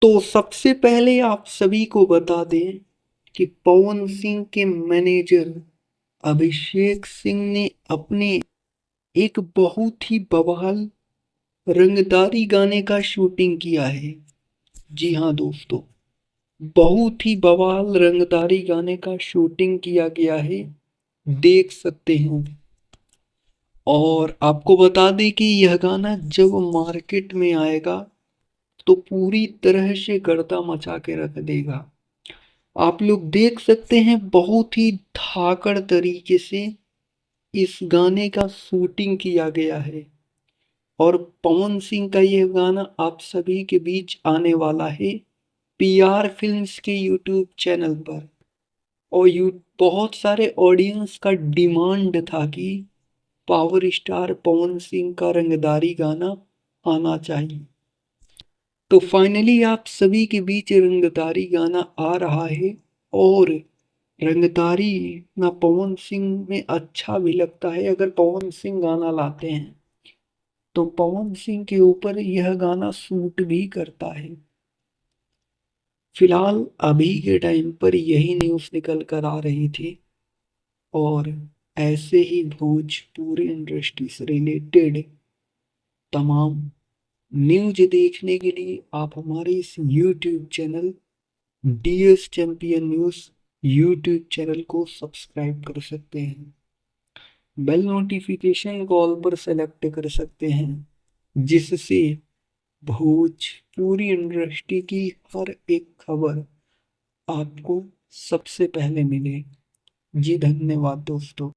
तो सबसे पहले आप सभी को बता दें कि पवन सिंह के मैनेजर अभिषेक सिंह ने अपने एक बहुत ही बवाल रंगदारी गाने का शूटिंग किया है। जी हाँ दोस्तों, बहुत ही बवाल रंगदारी गाने का शूटिंग किया गया है, देख सकते हैं। और आपको बता दें कि यह गाना जब मार्केट में आएगा तो पूरी तरह से गर्दा मचा के रख देगा। आप लोग देख सकते हैं बहुत ही धाकड़ तरीके से इस गाने का शूटिंग किया गया है। और पवन सिंह का यह गाना आप सभी के बीच आने वाला है पीआर फिल्म्स के यूट्यूब चैनल पर। और यू बहुत सारे ऑडियंस का डिमांड था कि पावर स्टार पवन सिंह का रंगदारी गाना आना चाहिए। तो फाइनली आप सभी के बीच रंगदारी गाना आ रहा है। और रंगदारी ना पवन सिंह में अच्छा भी लगता है। अगर पवन सिंह गाना लाते हैं तो पवन सिंह के ऊपर यह गाना सूट भी करता है। फिलहाल अभी के टाइम पर यही न्यूज़ निकल कर आ रही थी। और ऐसे ही भोजपुरी इंडस्ट्री से रिलेटेड तमाम न्यूज देखने के लिए आप हमारे इस YouTube channel DS champion news YouTube channel को सब्सक्राइब कर सकते हैं। बेल नोटिफिकेशन को ऑल पर सेलेक्ट कर सकते हैं, जिससे भोजपुरी इंडस्ट्री की हर एक खबर आपको सबसे पहले मिले। जी धन्यवाद दोस्तों।